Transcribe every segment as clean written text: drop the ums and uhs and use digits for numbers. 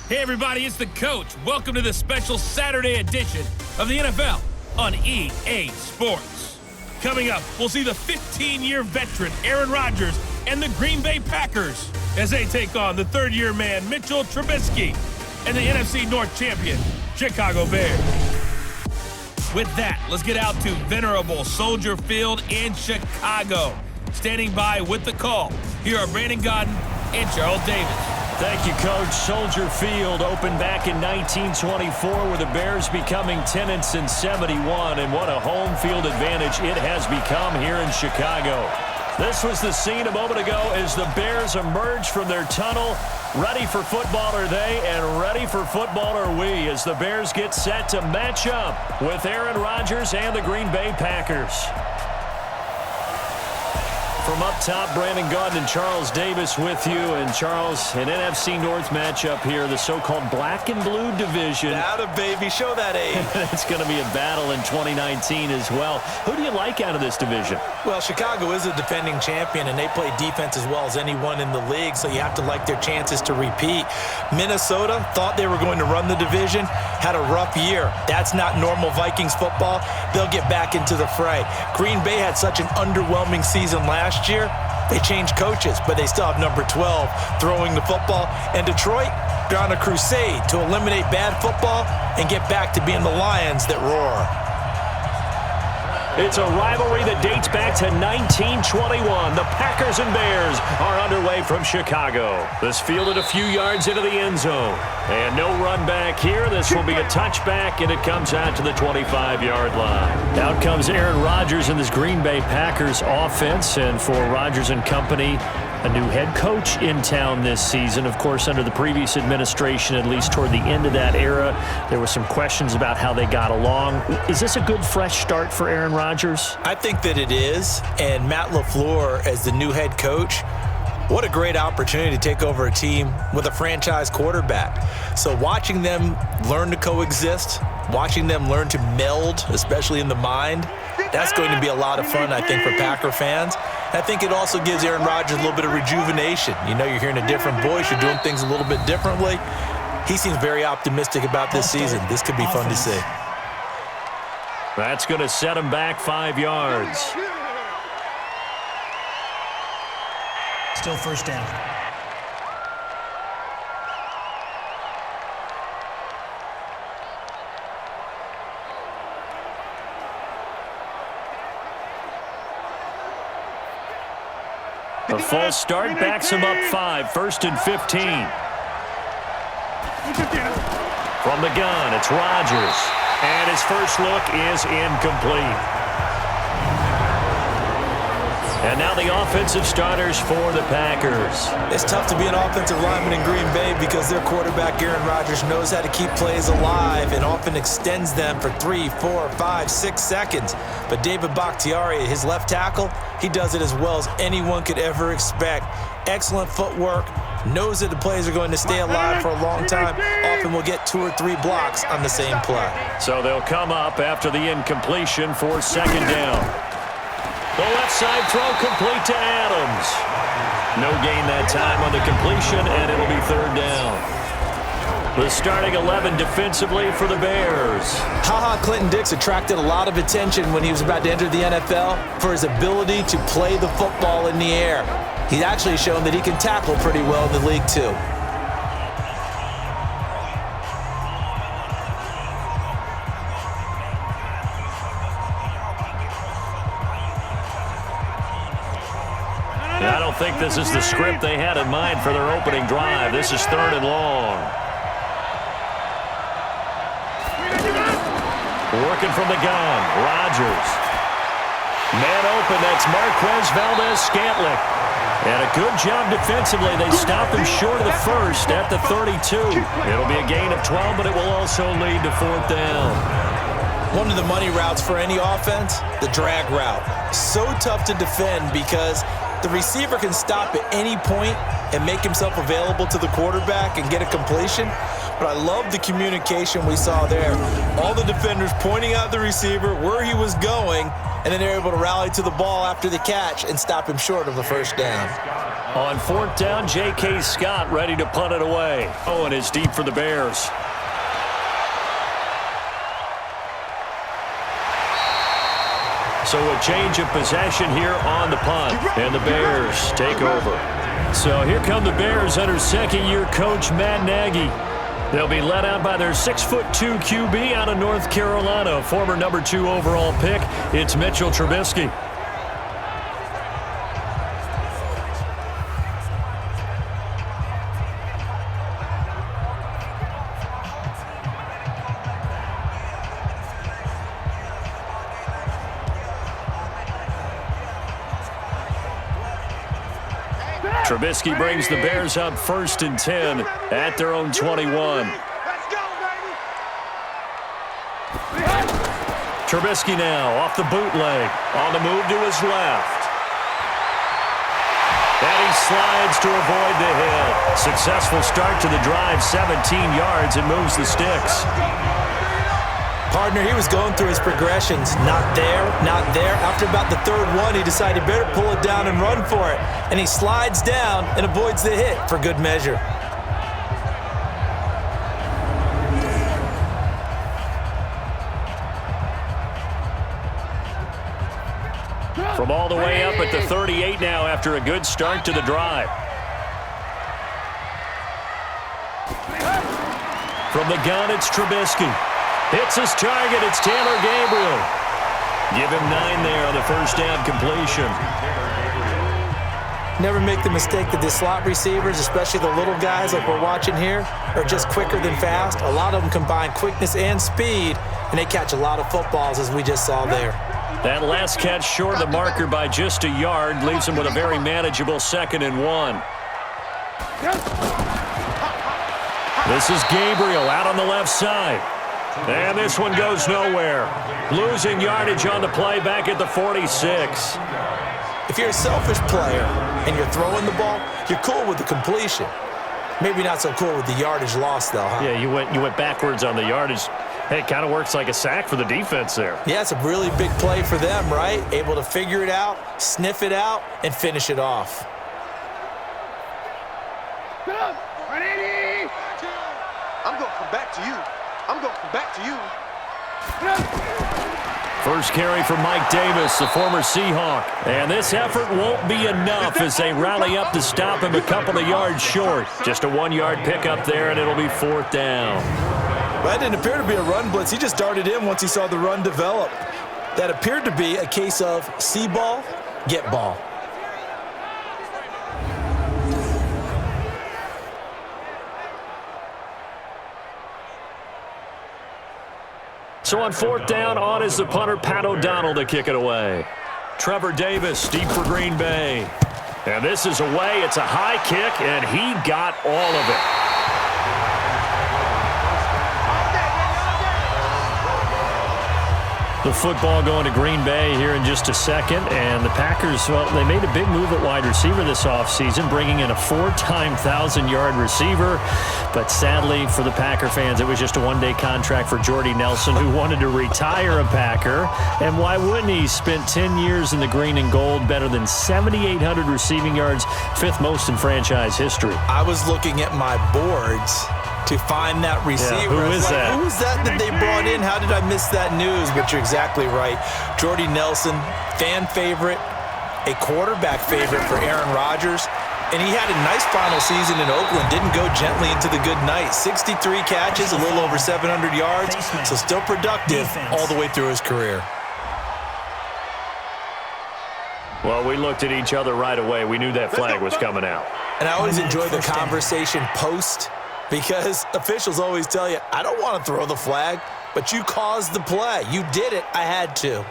Hey everybody, it's the coach. Welcome to the special Saturday edition of the NFL on EA Sports. Coming up, we'll see the 15-year veteran Aaron Rodgers and the Green Bay Packers as they take on the third-year man Mitchell Trubisky and the NFC North champion Chicago Bears. With that, let's get out to venerable Soldier Field in Chicago. Standing by with the call, here are Brandon Gaudin and Charles Davis. Thank you, Coach. Soldier Field opened back in 1924 with the Bears becoming 10-71, and what a home field advantage it has become here in Chicago. This was the scene a moment ago as the Bears emerged from their tunnel. Ready for football are they, and ready for football are we as the Bears get set to match up with Aaron Rodgers and the Green Bay Packers. From up top, Brandon Gaudin and Charles Davis with you. And Charles, an NFC North matchup here, the so-called black and blue division. Atta baby, show that age. It's going to be a battle in 2019 as well. Who do you like out of this division? Well, Chicago is a defending champion, and they play defense as well as anyone in the league, so you have to like their chances to repeat. Minnesota thought they were going to run the division, had a rough year. That's not normal Vikings football. They'll get back into the fray. Green Bay had such an underwhelming season last year. They changed coaches, but they still have number 12 throwing the football. And Detroit, they're on a crusade to eliminate bad football and get back to being the Lions that roar. It's a rivalry that dates back to 1921. The Packers and Bears are underway from Chicago. This fielded a few yards into the end zone. And no run back here. This will be a touchback, and it comes out to the 25-yard line. Out comes Aaron Rodgers and this Green Bay Packers offense. And for Rodgers and company, a new head coach in town this season. Of course, under the previous administration, at least toward the end of that era, there were some questions about how they got along. Is this a good, fresh start for Aaron Rodgers? I think that it is. And Matt LaFleur, as the new head coach, what a great opportunity to take over a team with a franchise quarterback. So watching them learn to coexist, watching them learn to meld, especially in the mind, that's going to be a lot of fun, I think, for Packer fans. I think it also gives Aaron Rodgers a little bit of rejuvenation. You know, you're hearing a different voice. You're doing things a little bit differently. He seems very optimistic about this season. This could be fun to see. That's going to set him back 5 yards. Still first down. A false start backs him up 5, 1st and 15. From the gun, it's Rodgers. And his first look is incomplete. And now the offensive starters for the Packers. It's tough to be an offensive lineman in Green Bay because their quarterback, Aaron Rodgers, knows how to keep plays alive and often extends them for 3, 4, 5, 6 seconds. But David Bakhtiari, his left tackle, he does it as well as anyone could ever expect. Excellent footwork, knows that the plays are going to stay alive for a long time. Often will get 2 or 3 blocks on the same play. So they'll come up after the incompletion for 2nd down. The left side throw complete to Adams. No gain that time on the completion, and it'll be 3rd down. The starting 11 defensively for the Bears. Clinton Dix attracted a lot of attention when he was about to enter the NFL for his ability to play the football in the air. He's actually shown that he can tackle pretty well in the league, too. I don't think this is the script they had in mind for their opening drive. This is 3rd and long. Working from the gun, Rodgers. Man open, that's Marquez Valdez-Scantling. And a good job defensively. They stop him short of the 1st at the 32. It'll be a gain of 12, but it will also lead to 4th down. One of the money routes for any offense, the drag route. So tough to defend because The receiver can stop at any point and make himself available to the quarterback and get a completion. But I love the communication we saw there. All the defenders pointing out the receiver, where he was going, and then they're able to rally to the ball after the catch and stop him short of a first down. On 4th down, J.K. Scott ready to punt it away. Oh, and it's deep for the Bears. So a change of possession here on the punt, and the Bears take over. So here come the Bears under second-year coach Matt Nagy. They'll be led out by their 6'2" QB out of North Carolina, former number 2 overall pick. It's Mitchell Trubisky. Trubisky brings the Bears up 1st and 10 at their own 21. Trubisky now off the bootleg, on the move to his left. And he slides to avoid the hit. Successful start to the drive, 17 yards, and moves the sticks. Partner, he was going through his progressions. Not there, not there. After about the 3rd one, he decided he better pull it down and run for it. And he slides down and avoids the hit for good measure. From all the way up at the 38 now after a good start to the drive. From the gun, it's Trubisky. Hits his target. It's Taylor Gabriel. Give him 9 there on the first down completion. Never make the mistake that the slot receivers, especially the little guys like we're watching here, are just quicker than fast. A lot of them combine quickness and speed, and they catch a lot of footballs, as we just saw there. That last catch short of the marker by just a yard leaves him with a very manageable 2nd and 1. This is Gabriel out on the left side. And this one goes nowhere. Losing yardage on the play back at the 46. If you're a selfish player and you're throwing the ball, you're cool with the completion. Maybe not so cool with the yardage loss, though, huh? Yeah, you went backwards on the yardage. Hey, it kind of works like a sack for the defense there. Yeah, it's a really big play for them, right? Able to figure it out, sniff it out, and finish it off. I'm going to come back to you. I'm going to come back to you. First carry for Mike Davis, the former Seahawk. And this effort won't be enough as they rally up to stop him a couple of yards short. Just a 1-yard pickup there, and it'll be 4th down. Well, that didn't appear to be a run blitz. He just darted in once he saw the run develop. That appeared to be a case of see ball, get ball. So on 4th down, on is the punter, Pat O'Donnell, to kick it away. Trevor Davis, deep for Green Bay. And this is away. It's a high kick, and he got all of it. The football going to Green Bay here in just a second. And the Packers, well, they made a big move at wide receiver this offseason, bringing in a 4-time 1,000-yard receiver. But sadly for the Packer fans, it was just a one-day contract for Jordy Nelson, who wanted to retire a Packer. And why wouldn't he? Spent 10 years in the green and gold, better than 7,800 receiving yards, 5th most in franchise history. I was looking at my boards to find that receiver. Yeah, who is that? Who is that they brought in? How did I miss that news? But you're exactly right. Jordy Nelson, fan favorite, a quarterback favorite for Aaron Rodgers. And he had a nice final season in Oakland. Didn't go gently into the good night. 63 catches, a little over 700 yards. So still productive all the way through his career. Well, we looked at each other right away. We knew that flag was coming out. And I always enjoy the conversation post, because officials always tell you, I don't want to throw the flag, but you caused the play. You did it. I had to.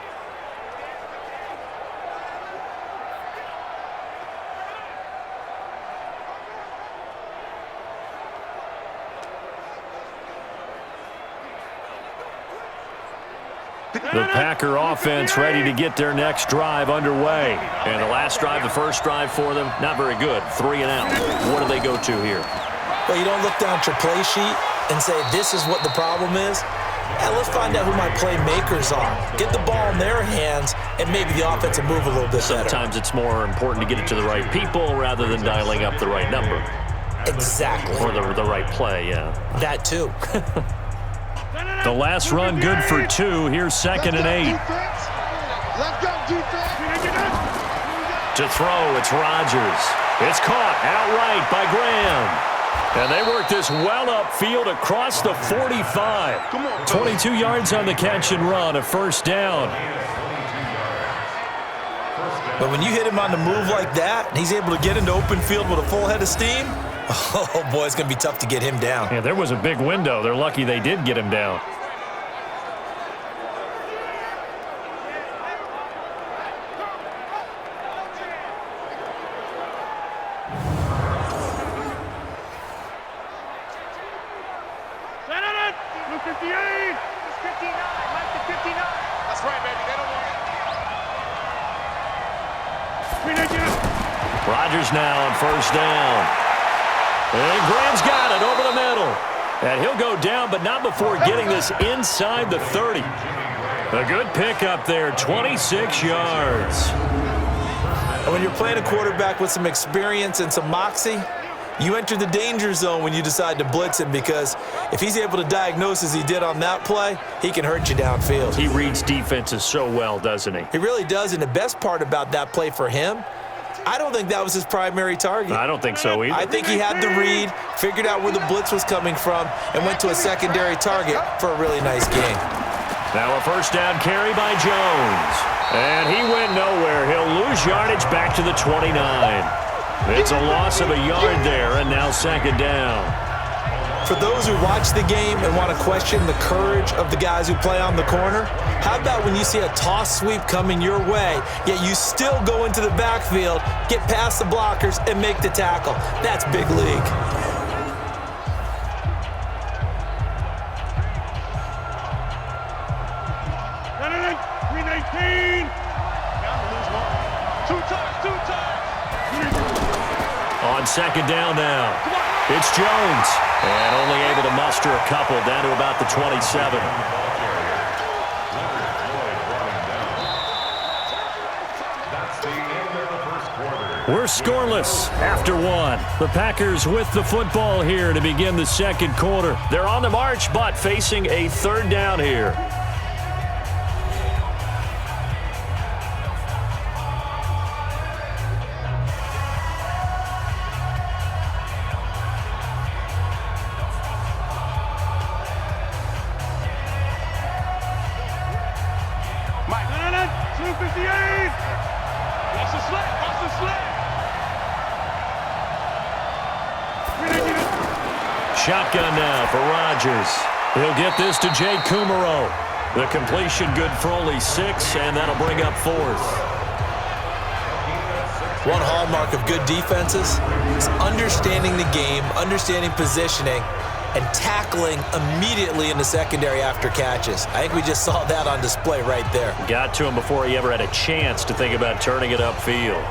The Packer offense ready to get their next drive underway. And the last drive, the first drive for them, not very good. 3 and out. What do they go to here? Well, you don't look down at your play sheet and say, this is what the problem is. Yeah, let's find out who my playmakers are. Get the ball in their hands, and maybe the offense will move a little bit better. Sometimes it's more important to get it to the right people rather than dialing up the right number. Exactly. Or the right play, yeah. That too. The last run good for 2. Here's 2nd and 8. Let's go, defense. To throw, it's Rodgers. It's caught outright by Graham. And they work this well upfield across the 45. Come on, 22 yards on the catch and run, a first down. But when you hit him on the move like that, and he's able to get into open field with a full head of steam, oh, boy, it's going to be tough to get him down. Yeah, there was a big window. They're lucky they did get him down. Rodgers now on first down. And Graham's got it over the middle. And he'll go down, but not before getting this inside the 30. A good pickup there, 26 yards. And when you're playing a quarterback with some experience and some moxie, you enter the danger zone when you decide to blitz him, because if he's able to diagnose as he did on that play, he can hurt you downfield. He reads defenses so well, doesn't he? He really does, and the best part about that play for him, I don't think that was his primary target. I don't think so either. I think he had the read, figured out where the blitz was coming from, and went to a secondary target for a really nice game. Now a first down carry by Jones. And he went nowhere. He'll lose yardage back to the 29. It's a loss of a yard there, and now 2nd down. For those who watch the game and want to question the courage of the guys who play on the corner, how about when you see a toss sweep coming your way, yet you still go into the backfield, get past the blockers, and make the tackle? That's big league. On 2nd down now, it's Jones. And only able to muster a couple down to about the 27. We're scoreless after 1. The Packers with the football here to begin the 2nd quarter. They're on the march, but facing a 3rd down here. Shotgun now for Rodgers. He'll get this to Jay Kumaro. The completion good for only 6, and that'll bring up 4th. One hallmark of good defenses is understanding the game, understanding positioning, and tackling immediately in the secondary after catches. I think we just saw that on display right there. Got to him before he ever had a chance to think about turning it upfield.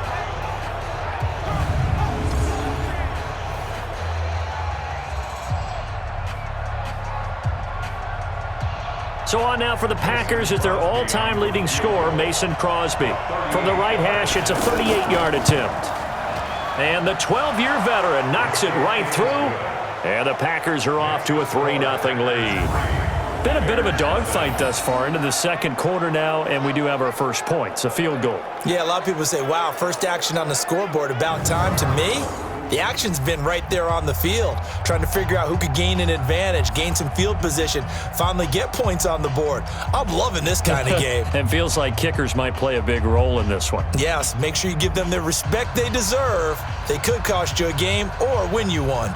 So on now for the Packers is their all-time leading scorer, Mason Crosby. From the right hash, it's a 38-yard attempt. And the 12-year veteran knocks it right through. And the Packers are off to a 3-0 lead. Been a bit of a dogfight thus far into the 2nd quarter now, and we do have our first points, a field goal. Yeah, a lot of people say, wow, first action on the scoreboard, about time. To me, the action's been right there on the field, trying to figure out who could gain an advantage, gain some field position, finally get points on the board. I'm loving this kind of game. It feels like kickers might play a big role in this one. Yes, make sure you give them the respect they deserve. They could cost you a game or win you one.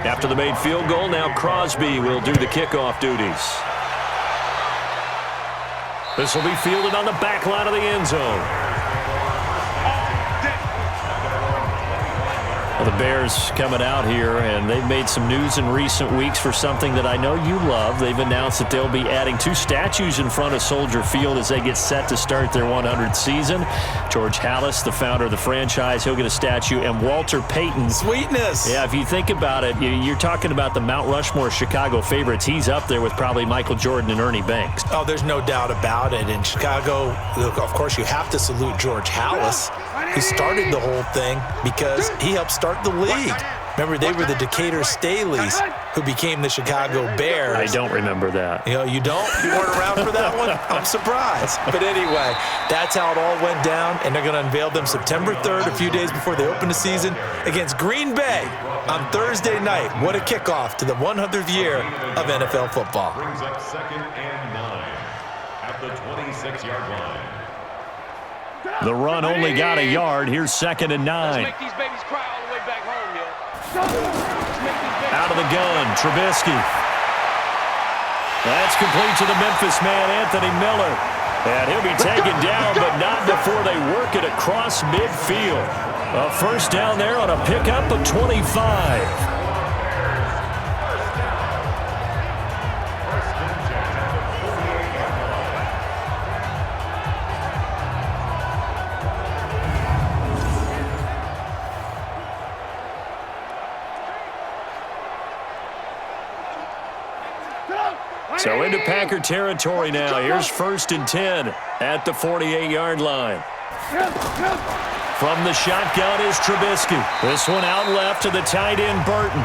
After the made field goal, now Crosby will do the kickoff duties. This will be fielded on the back line of the end zone. Well, the Bears coming out here, and they've made some news in recent weeks for something that I know you love. They've announced that they'll be adding 2 statues in front of Soldier Field as they get set to start their 100th season. George Halas, the founder of the franchise, he'll get a statue, and Walter Payton. Sweetness. Yeah, if you think about it, you're talking about the Mount Rushmore Chicago favorites. He's up there with probably Michael Jordan and Ernie Banks. Oh, there's no doubt about it. In Chicago, of course, you have to salute George Halas, who started the whole thing because he helped start the league. Remember, they were the Decatur Staleys who became the Chicago Bears. I don't remember that. You know, you don't? You weren't around for that one? I'm surprised. But anyway, that's how it all went down, and they're going to unveil them September 3rd, a few days before they open the season, against Green Bay on Thursday night. What a kickoff to the 100th year of NFL football. Brings up 2nd and 9 at the 26-yard line. The run only got a yard. Here's 2nd and 9. Make these babies cry all the way back home, yeah. Out of the gun, Trubisky. That's complete to the Memphis man, Anthony Miller. And he'll be taken down, but not before they work it across midfield. A first down there on a pickup of 25. So into Packer territory now. Here's 1st and 10 at the 48-yard line. From the shotgun is Trubisky. This one out left to the tight end, Burton.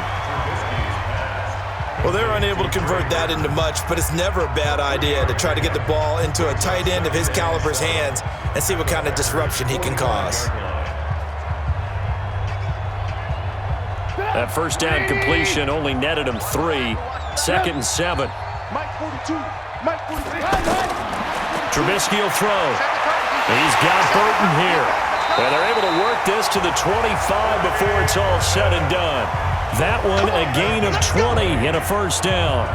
Well, they're unable to convert that into much, but it's never a bad idea to try to get the ball into a tight end of his caliber's hands and see what kind of disruption he can cause. That first down completion only netted him 3. 2nd and 7. Mike 42. Mike 42. Trubisky will throw. He's got Burton here. And they're able to work this to the 25 before it's all said and done. That one a gain of 20 and a first down.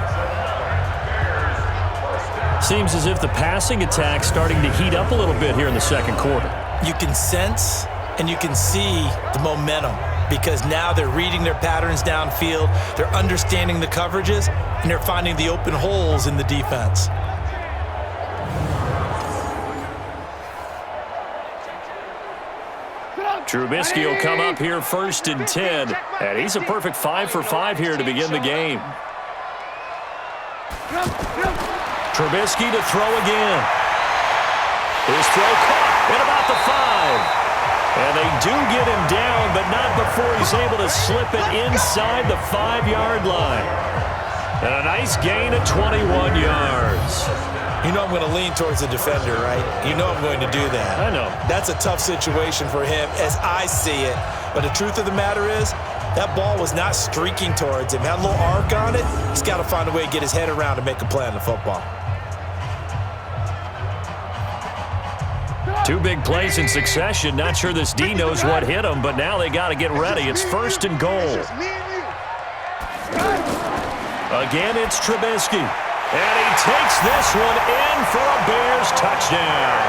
Seems as if the passing attack's starting to heat up a little bit here in the second quarter. You can sense and you can see the momentum because now they're reading their patterns downfield, they're understanding the coverages, and they're finding the open holes in the defense. Trubisky will come up here 1st and 10, and he's a perfect 5 for 5 here to begin the game. Trubisky to throw again. His throw caught at about the 5. And they do get him down, but not before he's able to slip it inside the 5-yard line. And a nice gain of 21 yards. You know I'm going to lean towards the defender, right? You know I'm going to do that. I know. That's a tough situation for him as I see it. But the truth of the matter is, that ball was not streaking towards him. Had a little arc on it. He's got to find a way to get his head around and make a play on the football. 2 big plays in succession. Not sure this D knows what hit him, but now they got to get ready. It's 1st and goal. Again, it's Trubisky. And he takes this one in for a Bears touchdown.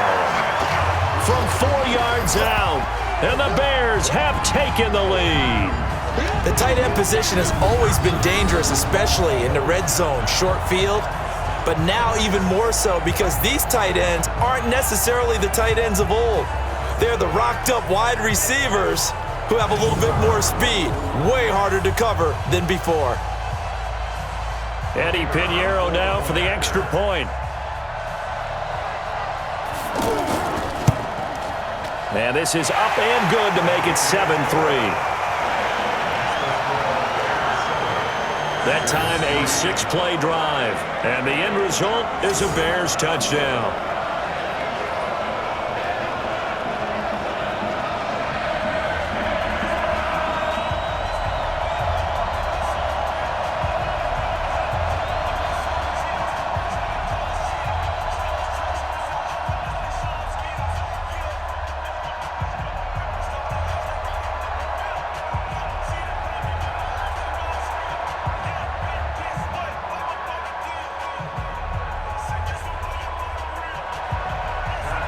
From 4 yards out, and the Bears have taken the lead. The tight end position has always been dangerous, especially in the red zone, short field. But now even more so because these tight ends aren't necessarily the tight ends of old. They're the rocked-up wide receivers who have a little bit more speed, way harder to cover than before. Eddie Pinheiro now for the extra point. And this is up and good to make it 7-3. That time a 6-play drive. And the end result is a Bears touchdown.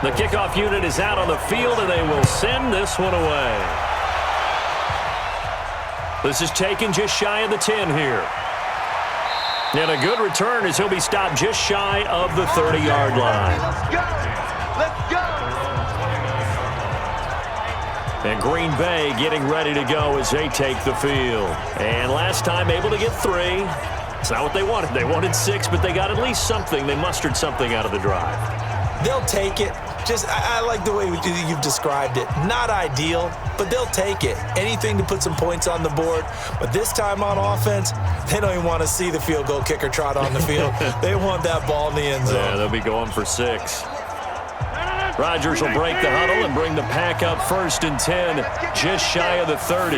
The kickoff unit is out on the field, and they will send this one away. This is taken just shy of the 10 here. And a good return as he'll be stopped just shy of the 30-yard line. Let's go! Let's go! And Green Bay getting ready to go as they take the field. And last time able to get 3. It's not what they wanted. They wanted 6, but they got at least something. They mustered something out of the drive. They'll take it. I like the way you've described it. Not ideal, but they'll take it. Anything to put some points on the board. But this time on offense, they don't even want to see the field goal kicker trot on the field. They want that ball in the end zone. Yeah, they'll be going for 6. Rodgers will break the huddle and bring the pack up 1st and 10, just shy of the 30.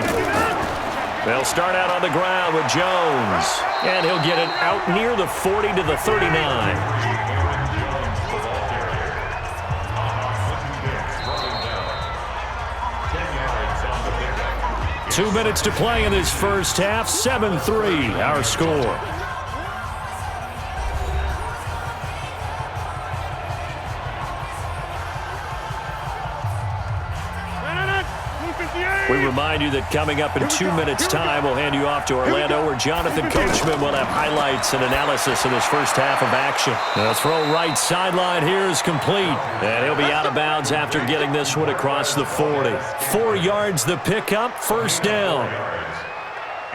They'll start out on the ground with Jones, and he'll get it out near the 40 to the 39. 2 minutes to play in this first half. 7-3, our score. We remind you that coming up in 2 minutes' time, we'll hand you off to Orlando, where Jonathan Coachman will have highlights and analysis of this first half of action. The throw right sideline here is complete, and he'll be out of bounds after getting this one across the 40. 4 yards the pickup, 1st down.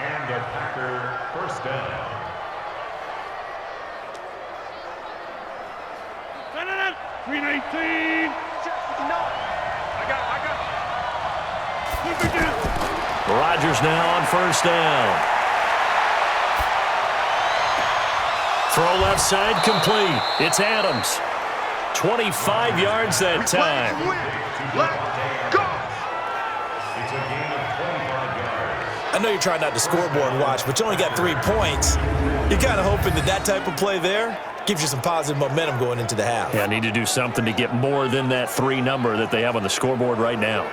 And the Packer 1st down. Green 18. Rodgers now on 1st down. Throw left side complete. It's Adams. 25 yards that time. Let's go! It's a gain of 25 yards. I know you're trying not to scoreboard watch, but you only got 3 points. You're kind of hoping that type of play there gives you some positive momentum going into the half. Yeah, need to do something to get more than that 3 number that they have on the scoreboard right now.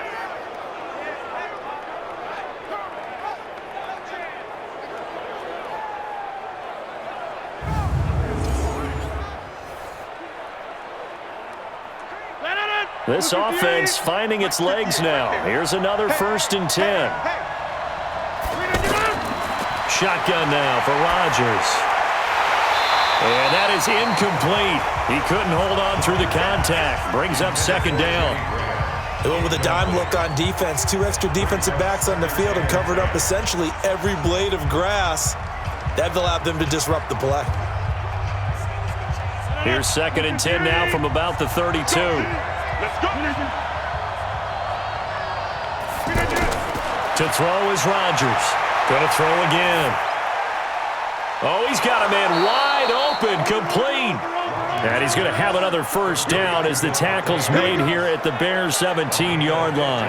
This offense finding its legs now. Here's another 1st and 10. Shotgun now for Rodgers. And that is incomplete. He couldn't hold on through the contact. Brings up 2nd down. They went with a dime look on defense. 2 extra defensive backs on the field and covered up essentially every blade of grass. That allowed them to disrupt the play. Here's 2nd and 10 now from about the 32. Let's go! To throw is Rodgers. Going to throw again. Oh, he's got a man wide open, complete. And he's going to have another 1st down as the tackle's made here at the Bears' 17-yard line.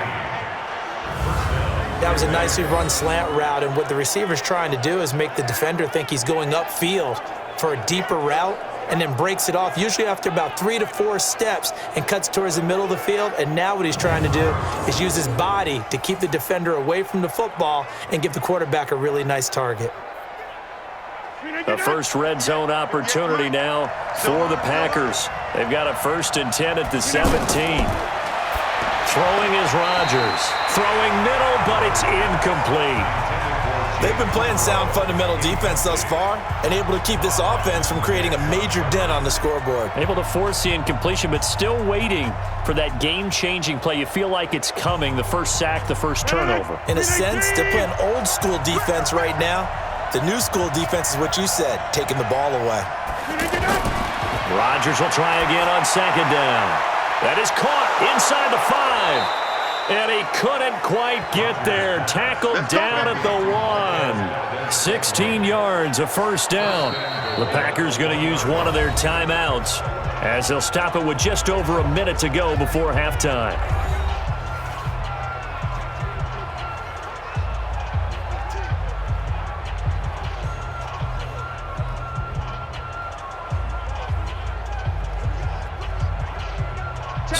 That was a nicely run slant route, and what the receiver's trying to do is make the defender think he's going upfield for a deeper route, and then breaks it off, usually after about 3 to 4 steps, and cuts towards the middle of the field. And now what he's trying to do is use his body to keep the defender away from the football and give the quarterback a really nice target. The first red zone opportunity now for the Packers. They've got a 1st and 10 at the 17. Throwing is Rodgers. Throwing middle, but it's incomplete. They've been playing sound fundamental defense thus far and able to keep this offense from creating a major dent on the scoreboard. Able to force the incompletion, but still waiting for that game-changing play. You feel like it's coming, the first sack, the first turnover. In a sense, they're playing old-school defense right now. The new-school defense is what you said, taking the ball away. Rodgers will try again on 2nd down. That is caught inside the 5. And he couldn't quite get there. Tackled down at the 1. 16 yards, a 1st down. The Packers going to use one of their timeouts as they'll stop it with just over a minute to go before halftime.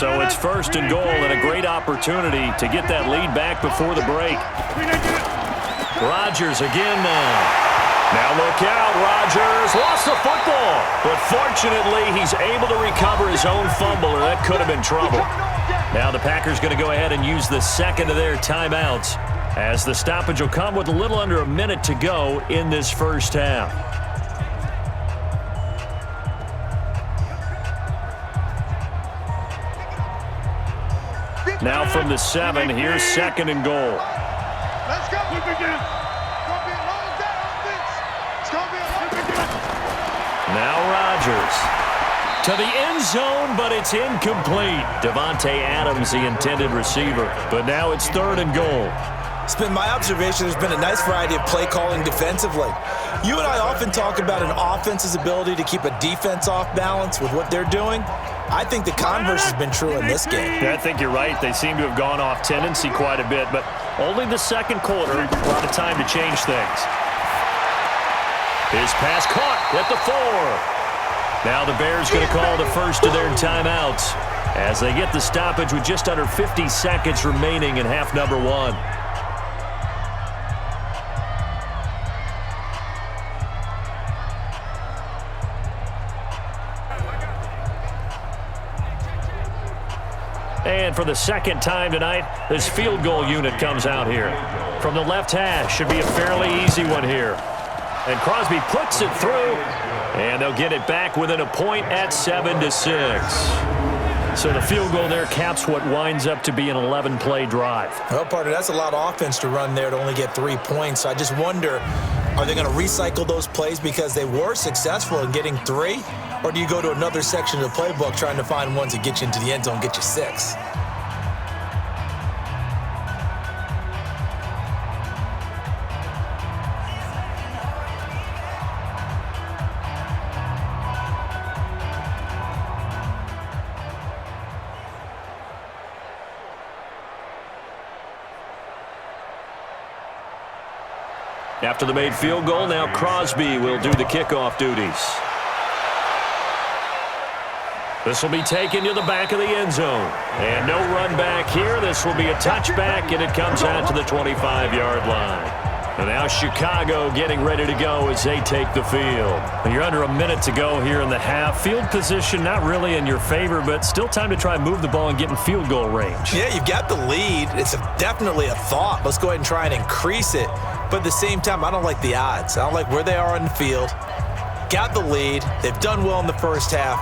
So it's 1st and goal and a great opportunity to get that lead back before the break. Rodgers again now. Now look out, Rodgers lost the football. But fortunately, he's able to recover his own fumble, or that could have been trouble. Now the Packers going to go ahead and use the 2nd of their timeouts as the stoppage will come with a little under a minute to go in this first half. Now from the 7, here's 2nd and goal. Let's go. It's going to be a long day on this. It's going to be a long day. Now Rodgers to the end zone, but it's incomplete. Devontae Adams, the intended receiver. But now it's 3rd and goal. It's been my observation there's been a nice variety of play calling defensively. You and I often talk about an offense's ability to keep a defense off balance with what they're doing. I think the converse has been true in this game. Yeah, I think you're right. They seem to have gone off tendency quite a bit, but only the 2nd quarter, a lot of time to change things. His pass caught at the 4. Now the Bears going to call the first of their timeouts as they get the stoppage with just under 50 seconds remaining in half number 1. And for the 2nd time tonight, this field goal unit comes out here. From the left hash, should be a fairly easy one here. And Crosby puts it through, and they'll get it back within a point at 7-6. So the field goal there caps what winds up to be an 11-play drive. Well, partner, that's a lot of offense to run there to only get 3 points. So I just wonder, are they going to recycle those plays because they were successful in getting 3? Or do you go to another section of the playbook trying to find ones that get you into the end zone and get you 6? After the made field goal, now Crosby will do the kickoff duties. This will be taken to the back of the end zone. And no run back here. This will be a touchback, and it comes out to the 25-yard line. And now Chicago getting ready to go as they take the field. And you're under a minute to go here in the half. Field position not really in your favor, but still time to try and move the ball and get in field goal range. Yeah, you've got the lead. It's definitely a thought. Let's go ahead and try and increase it. But at the same time, I don't like the odds. I don't like where they are on the field. Got the lead. They've done well in the first half.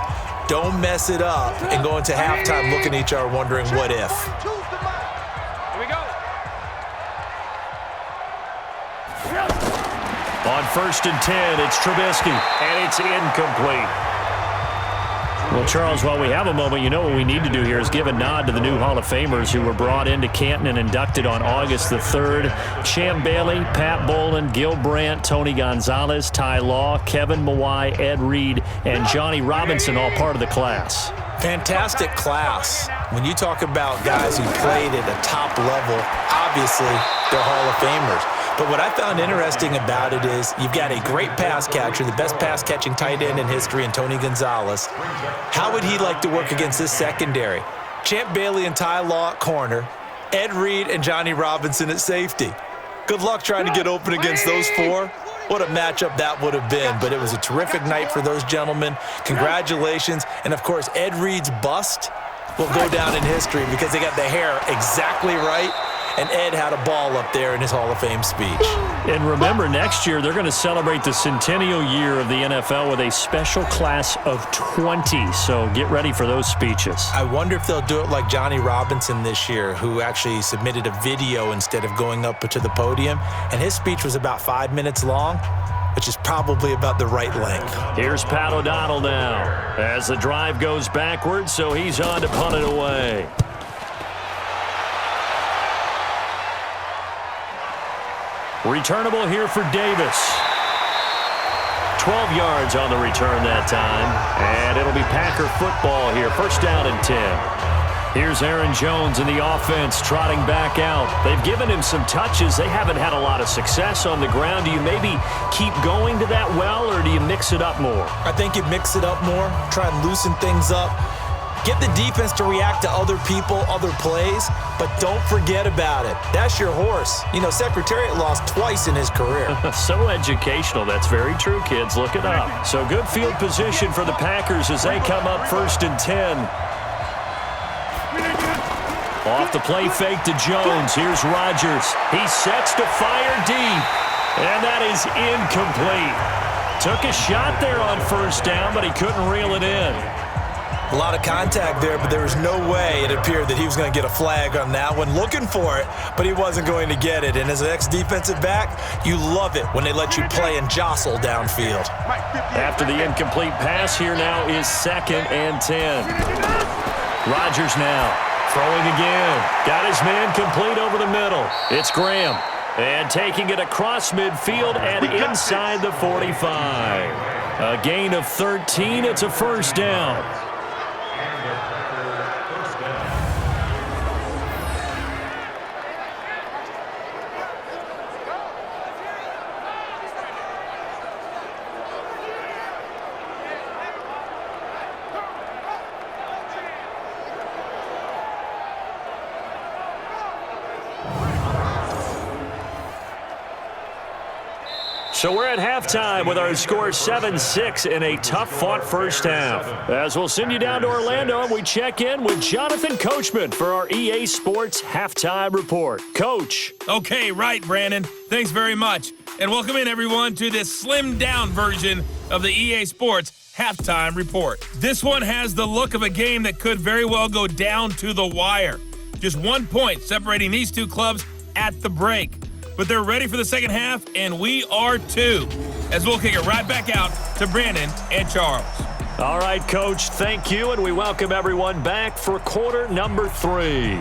Don't mess it up and go into halftime looking at each other wondering what if. Here we go. On 1st and 10, it's Trubisky, and it's incomplete. Well, Charles, while we have a moment, you know what we need to do here is give a nod to the new Hall of Famers who were brought into Canton and inducted on August the 3rd. Champ Bailey, Pat Bolin, Gil Brandt, Tony Gonzalez, Ty Law, Kevin Mawai, Ed Reed, and Johnny Robinson, all part of the class. Fantastic class. When you talk about guys who played at a top level, obviously they're Hall of Famers. But what I found interesting about it is you've got a great pass catcher, the best pass-catching tight end in history, in Tony Gonzalez. How would he like to work against this secondary? Champ Bailey and Ty Law at corner, Ed Reed and Johnny Robinson at safety. Good luck trying to get open against those 4. What a matchup that would have been. But it was a terrific night for those gentlemen. Congratulations. And, of course, Ed Reed's bust will go down in history because they got the hair exactly right. And Ed had a ball up there in his Hall of Fame speech. And remember, next year they're going to celebrate the centennial year of the NFL with a special class of 20. So get ready for those speeches. I wonder if they'll do it like Johnny Robinson this year, who actually submitted a video instead of going up to the podium. And his speech was about 5 minutes long, which is probably about the right length. Here's Pat O'Donnell now as the drive goes backwards, so he's on to punt it away. Returnable here for Davis. 12 yards on the return that time. And it'll be Packer football here. 1st down and 10. Here's Aaron Jones in the offense trotting back out. They've given him some touches. They haven't had a lot of success on the ground. Do you maybe keep going to that well, or do you mix it up more? I think you mix it up more. Try and loosen things up. Get the defense to react to other people, other plays, but don't forget about it. That's your horse. You know, Secretariat lost twice in his career. So educational. That's very true, kids. Look it up. So good field position for the Packers as they come up 1st and 10. Off the play fake to Jones. Here's Rodgers. He sets to fire deep. And that is incomplete. Took a shot there on first down, but he couldn't reel it in. A lot of contact there, but there was no way it appeared that he was going to get a flag on that one. Looking for it, but he wasn't going to get it. And as an ex-defensive back, you love it when they let you play and jostle downfield. After the incomplete pass, here now is 2nd and 10. Rodgers now throwing again. Got his man complete over the middle. It's Graham. And taking it across midfield and inside the 45. A gain of 13. It's a first down. So we're at halftime with our score 7-6 in a tough-fought first half. As we'll send you down to Orlando, and we check in with Jonathan Coachman for our EA Sports Halftime Report. Coach. Okay, right, Brandon. Thanks very much. And welcome in, everyone, to this slimmed-down version of the EA Sports Halftime Report. This one has the look of a game that could very well go down to the wire. Just 1 point separating these two clubs at the break. But they're ready for the second half, and we are too, as we'll kick it right back out to Brandon and Charles. All right, Coach, thank you, and we welcome everyone back for quarter number 3.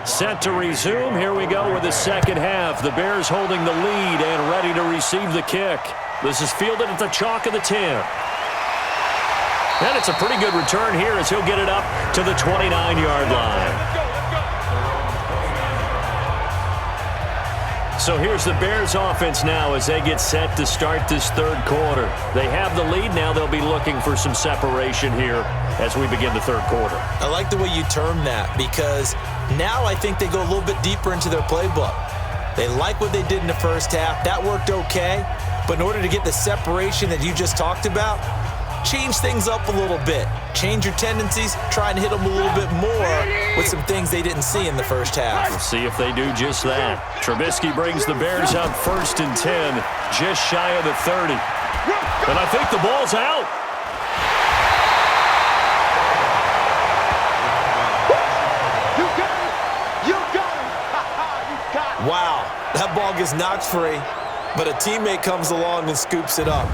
Set to resume. Here we go with the second half. The Bears holding the lead and ready to receive the kick. This is fielded at the chalk of the 10. And it's a pretty good return here as he'll get it up to the 29-yard line. So here's the Bears offense now as they get set to start this third quarter. They have the lead. Now they'll be looking for some separation here as we begin the third quarter. I like the way you term that because now I think they go a little bit deeper into their playbook. They like what they did in the first half. That worked okay. But in order to get the separation that you just talked about, change things up a little bit. Change your tendencies. Try and hit them a little bit more with some things they didn't see in the first half. We'll see if they do just that. Trubisky brings the Bears up 1st and 10, just shy of the 30. And I think the ball's out. Wow, that ball gets knocked free, but a teammate comes along and scoops it up.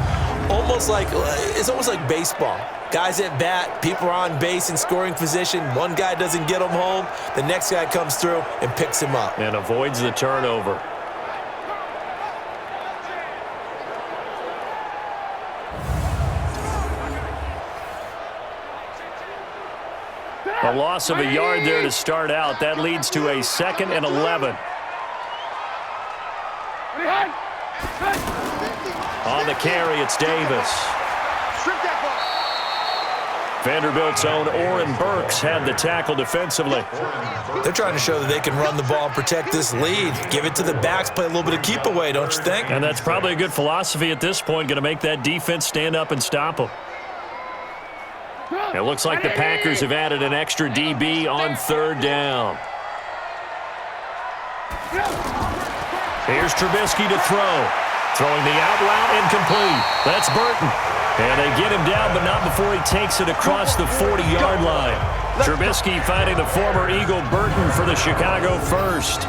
It's almost like baseball. Guys at bat, people are on base in scoring position. One guy doesn't get him home. The next guy comes through and picks him up. And avoids the turnover. A loss of a yard there to start out. That leads to a 2nd and 11. On the carry, it's Davis. Vanderbilt's own Oren Burks had the tackle defensively. They're trying to show that they can run the ball and protect this lead. Give it to the backs, play a little bit of keep away, don't you think? And that's probably a good philosophy at this point, going to make that defense stand up and stop them. It looks like the Packers have added an extra DB on 3rd down. Here's Trubisky to throw. Throwing the out route incomplete. That's Burton. And they get him down, but not before he takes it across the 40-yard line. Trubisky finding the former Eagle Burton for the Chicago first.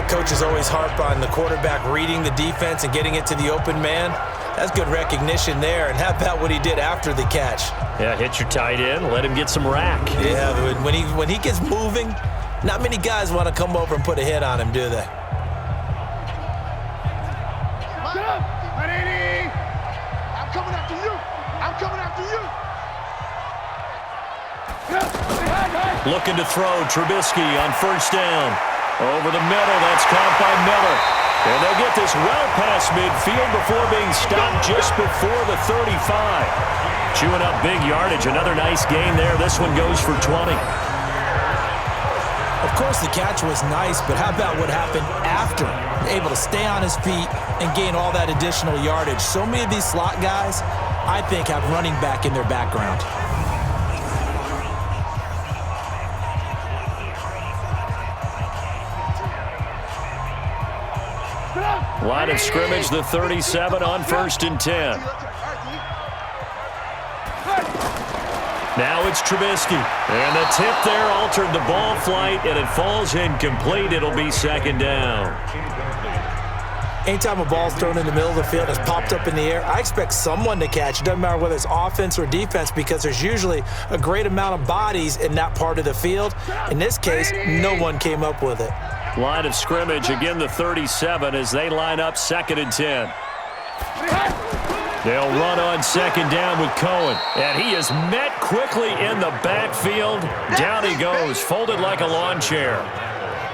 Coaches always harp on the quarterback reading the defense and getting it to the open man. That's good recognition there. And how about what he did after the catch? Yeah, hit your tight end, let him get some rack. Yeah, when he gets moving, not many guys want to come over and put a hit on him, do they? coming after you. I'm coming after you. Looking to throw, Trubisky on first down. Over the middle, that's caught by Miller. And they'll get this well past midfield before being stopped just before the 35. Chewing up big yardage, another nice gain there. This one goes for 20. Of course, the catch was nice, but how about what happened after? Able to stay on his feet and gain all that additional yardage. So many of these slot guys, I think, have running back in their background. Line of scrimmage, the 37 on 1st and 10. Now it's Trubisky. And the tip there altered the ball flight, and it falls incomplete. It'll be 2nd down. Anytime a ball's thrown in the middle of the field, it's popped up in the air, I expect someone to catch. It doesn't matter whether it's offense or defense, because there's usually a great amount of bodies in that part of the field. In this case, no one came up with it. Line of scrimmage, again the 37 as they line up 2nd and 10. They'll run on 2nd down with Cohen. And he is met quickly in the backfield. Down he goes, folded like a lawn chair.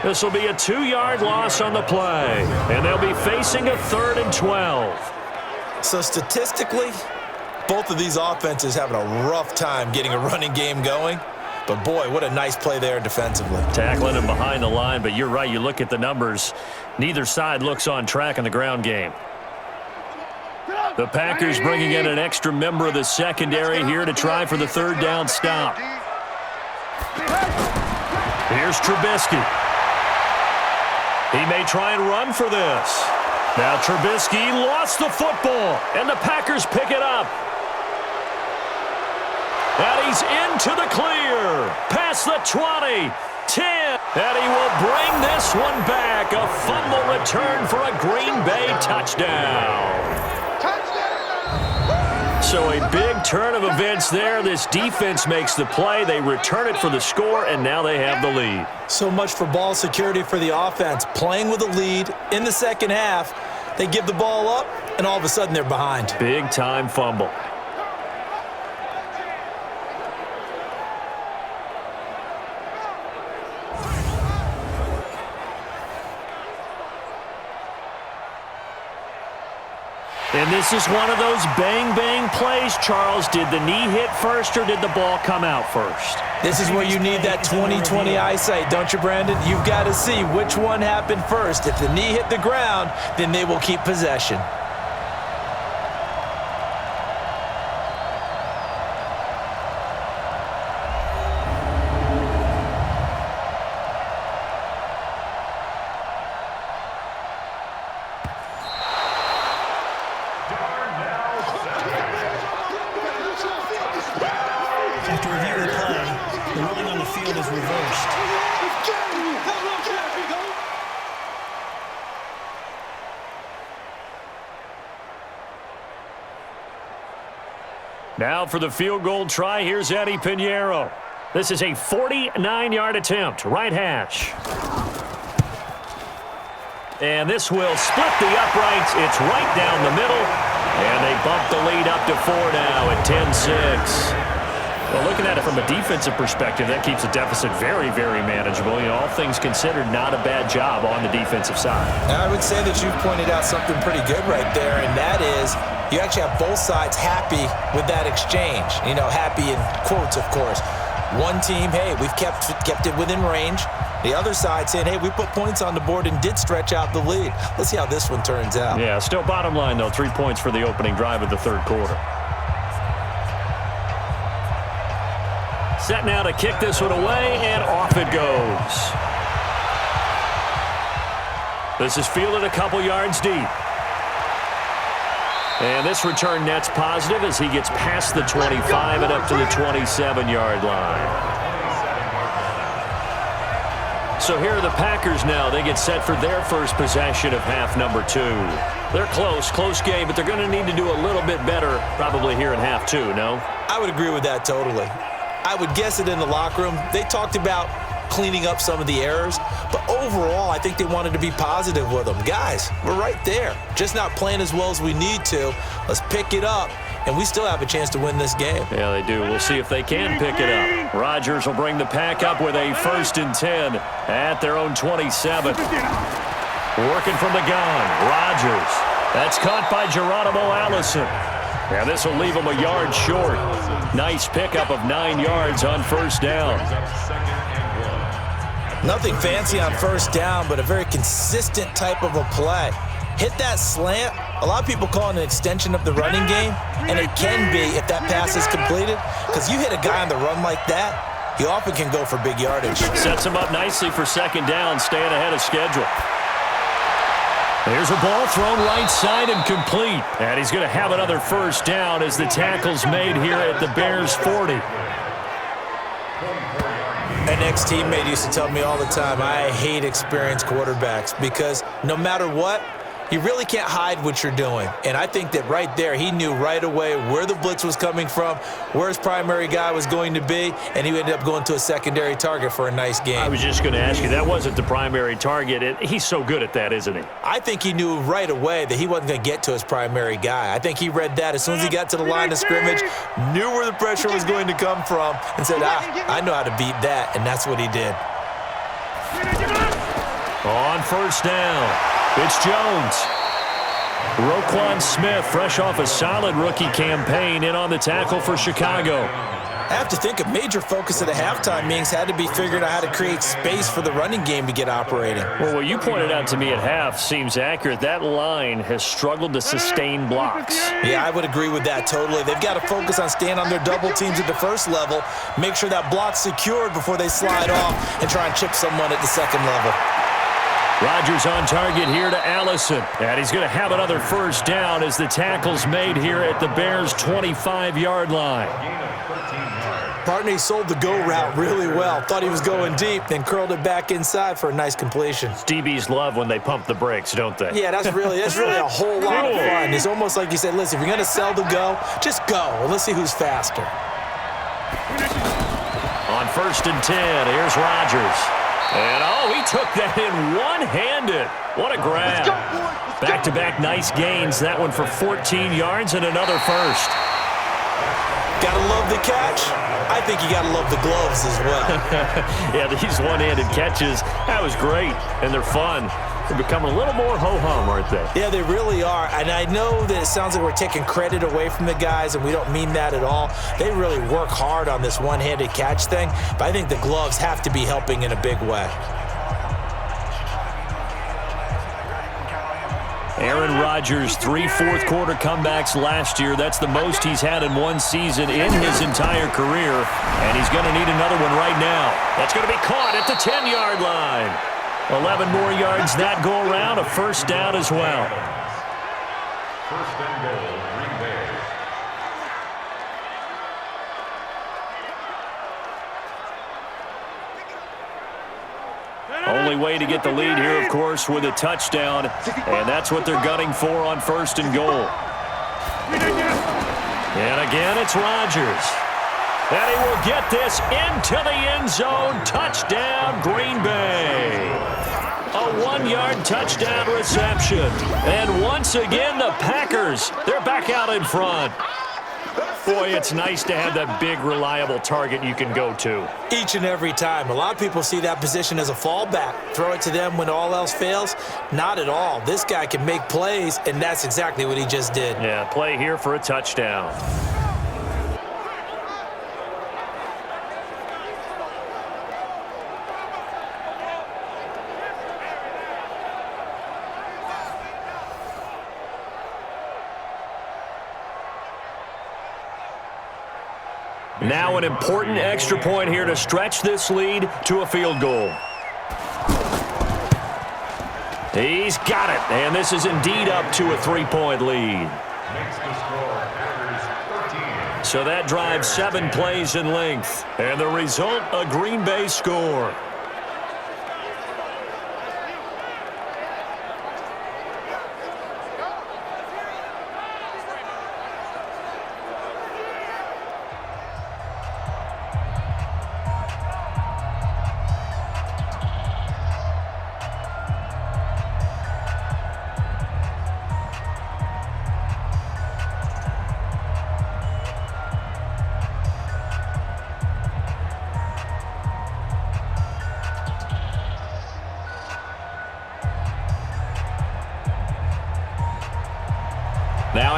This will be a 2-yard loss on the play. And they'll be facing a 3rd and 12. So statistically, both of these offenses having a rough time getting a running game going. But, boy, what a nice play there defensively. Tackling him behind the line, but you're right. You look at the numbers. Neither side looks on track in the ground game. The Packers bringing in an extra member of the secondary here to try for the 3rd down stop. Here's Trubisky. He may try and run for this. Now Trubisky lost the football, and the Packers pick it up. And he's into the clear. Past the 20, 10. And he will bring this one back. A fumble return for a Green Bay touchdown. So a big turn of events there. This defense makes the play. They return it for the score, and now they have the lead. So much for ball security for the offense. Playing with a lead in the second half. They give the ball up, and all of a sudden they're behind. Big-time fumble. And this is one of those bang-bang plays, Charles. Did the knee hit first or did the ball come out first? This is where you need that 20/20 eyesight, don't you, Brandon? You've got to see which one happened first. If the knee hit the ground, then they will keep possession. After reviewing the play, the ruling on the field is reversed. Now for the field goal try, here's Eddie Pinheiro. This is a 49-yard attempt, right hash. And this will split the uprights. It's right down the middle. And they bump the lead up to 4 now at 10-6. Well, looking at it from a defensive perspective, that keeps the deficit very, very manageable. You know, all things considered, not a bad job on the defensive side. Now, I would say that you've pointed out something pretty good right there, and that is you actually have both sides happy with that exchange. You know, happy in quotes, of course. One team, hey, we've kept it within range. The other side saying, hey, we put points on the board and did stretch out the lead. Let's see how this one turns out. Yeah, still bottom line, though, 3 points for the opening drive of the third quarter. Set now to kick this one away, and off it goes. This is fielded a couple yards deep. And this return net's positive as he gets past the 25 and up to the 27-yard line. So here are the Packers now. They get set for their first possession of half number 2. They're close game, but they're going to need to do a little bit better probably here in half 2, no? I would agree with that totally. I would guess it in the locker room. They talked about cleaning up some of the errors, but overall, I think they wanted to be positive with them. Guys, we're right there. Just not playing as well as we need to. Let's pick it up and we still have a chance to win this game. Yeah, they do. We'll see if they can pick it up. Rodgers will bring the Pack up with a 1st and 10 at their own 27. Working from the gun, Rodgers. That's caught by Geronimo Allison. And this will leave him a yard short. Nice pickup of 9 yards on 1st down. Nothing fancy on 1st down, but a very consistent type of a play. Hit that slant. A lot of people call it an extension of the running game, and it can be if that pass is completed, because you hit a guy on the run like that, he often can go for big yardage. Sets him up nicely for 2nd down, staying ahead of schedule. There's a ball thrown right side and complete. And he's going to have another 1st down as the tackle's made here at the Bears' 40. An ex-teammate used to tell me all the time, I hate experienced quarterbacks because no matter what, you really can't hide what you're doing. And I think that right there, he knew right away where the blitz was coming from, where his primary guy was going to be, and he ended up going to a secondary target for a nice game. I was just going to ask you, that wasn't the primary target. He's so good at that, isn't he? I think he knew right away that he wasn't going to get to his primary guy. I think he read that as soon as he got to the line of scrimmage, knew where the pressure was going to come from, and said, I know how to beat that, and that's what he did. On 1st down. It's Jones. Roquan Smith, fresh off a solid rookie campaign, in on the tackle for Chicago. I have to think a major focus of the halftime meetings had to be figuring out how to create space for the running game to get operating. Well, what you pointed out to me at half seems accurate. That line has struggled to sustain blocks. Yeah, I would agree with that totally. They've got to focus on staying on their double teams at the 1st level, make sure that block's secured before they slide off and try and chip someone at the 2nd level. Rodgers on target here to Allison. And he's going to have another 1st down as the tackle's made here at the Bears' 25-yard line. Partney sold the go route really well. Thought he was going deep, then curled it back inside for a nice completion. DBs love when they pump the brakes, don't they? Yeah, that's really a whole lot of fun. It's almost like you said, listen, if you're going to sell the go, just go, and let's see who's faster. On 1st and 10, here's Rodgers. And, he took that in one-handed. What a grab. Back-to-back nice gains. That one for 14 yards and another 1st. Gotta love the catch. I think you gotta love the gloves as well. Yeah, these one-handed catches, that was great, and they're fun. They're becoming a little more ho-hum, aren't they? Yeah, they really are. And I know that it sounds like we're taking credit away from the guys, and we don't mean that at all. They really work hard on this one-handed catch thing, but I think the gloves have to be helping in a big way. Aaron Rodgers, 3 fourth-quarter comebacks last year. That's the most he's had in one season in his entire career, and he's going to need another one right now. That's going to be caught at the 10-yard line. 11 more yards that go around, a 1st down as well. 1st and goal, Green Bay. Only way to get the lead here, of course, with a touchdown, and that's what they're gunning for on 1st and goal. And again, it's Rodgers. And he will get this into the end zone. Touchdown, Green Bay. A 1-yard touchdown reception. And once again, the Packers, they're back out in front. Boy, it's nice to have that big, reliable target you can go to. Each and every time. A lot of people see that position as a fallback. Throw it to them when all else fails. Not at all. This guy can make plays, and that's exactly what he just did. Yeah, play here for a touchdown. Now an important extra point here to stretch this lead to a field goal. He's got it, and this is indeed up to a 3-point lead. Makes the score Packers 13. So that drives 7 plays in length, and the result, a Green Bay score.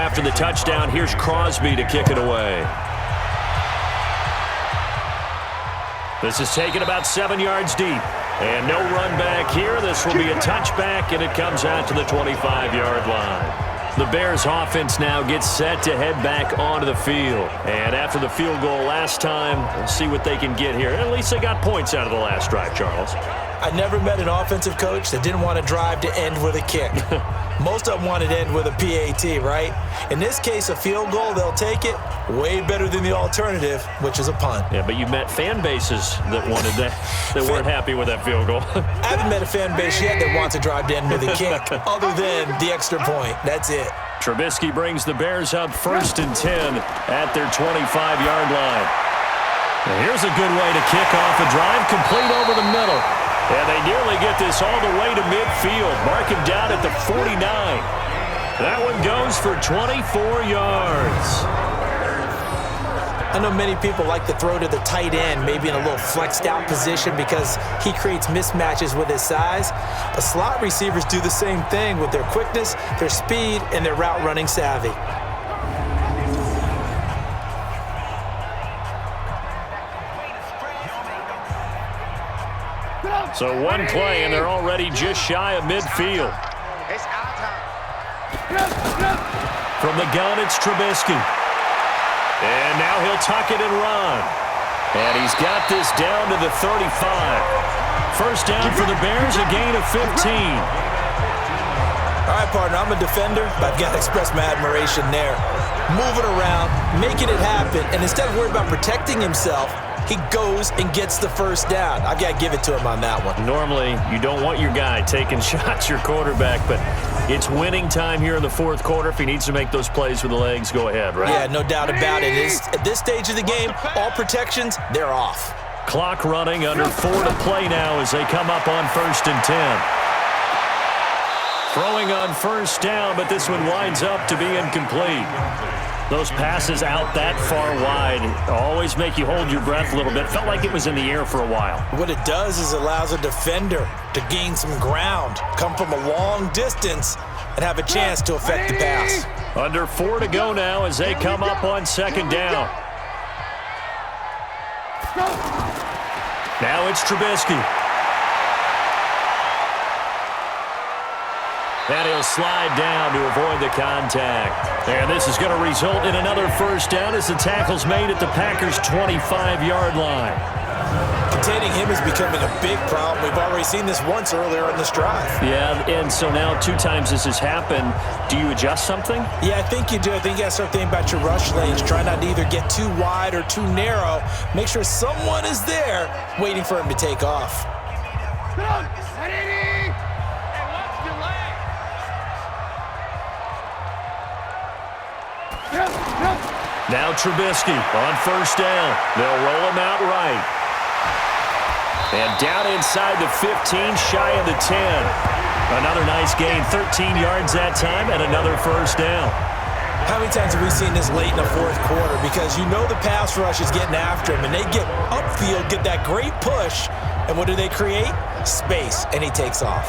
after the touchdown, here's Crosby to kick it away. This is taken about 7 yards deep. And no run back here. This will be a touchback, and it comes out to the 25-yard line. The Bears offense now gets set to head back onto the field. And after the field goal last time, we'll see what they can get here. At least they got points out of the last drive, Charles. I never met an offensive coach that didn't want to drive to end with a kick. Most of them wanted to end with a PAT, right? In this case, a field goal, they'll take it. Way better than the alternative, which is a punt. Yeah, but you met fan bases that wanted that, that weren't happy with that field goal. I haven't met a fan base yet that wants to drive to end with a kick, other than the extra point. That's it. Trubisky brings the Bears up 1st and 10 at their 25-yard line. Now here's a good way to kick off a drive, complete over the middle. And they nearly get this all the way to midfield. Mark him down at the 49. That one goes for 24 yards. I know many people like to throw to the tight end, maybe in a little flexed out position because he creates mismatches with his size. But slot receivers do the same thing with their quickness, their speed, and their route running savvy. So one play, and they're already just shy of midfield. It's our time. From the gun, it's Trubisky. And now he'll tuck it and run. And he's got this down to the 35. First down for the Bears, a gain of 15. All right, partner, I'm a defender, but I've got to express my admiration there. Moving around, making it happen, and instead of worrying about protecting himself, he goes and gets the first down. I've got to give it to him on that one. Normally, you don't want your guy taking shots, your quarterback, but it's winning time here in the fourth quarter. If he needs to make those plays with the legs, go ahead, right? Yeah, no doubt about it. At this stage of the game, all protections, they're off. Clock running, under 4 to play now as they come up on 1st and 10. Throwing on first down, but this one winds up to be incomplete. Those passes out that far wide always make you hold your breath a little bit. Felt like it was in the air for a while. What it does is allows a defender to gain some ground, come from a long distance, and have a chance to affect the pass. Under 4 to go now as they come up on 2nd down. Now it's Trubisky. And he'll slide down to avoid the contact. And this is going to result in another first down as the tackle's made at the Packers' 25-yard line. Containing him is becoming a big problem. We've already seen this once earlier in this drive. Yeah, and so now 2 times this has happened. Do you adjust something? Yeah, I think you do. I think you got to start thinking about your rush lanes. Try not to either get too wide or too narrow. Make sure someone is there waiting for him to take off. Now Trubisky on first down. They'll roll him out right. And down inside the 15, shy of the 10. Another nice gain, 13 yards that time, and another first down. How many times have we seen this late in the fourth quarter? Because you know the pass rush is getting after him, and they get upfield, get that great push, and what do they create? Space, and he takes off.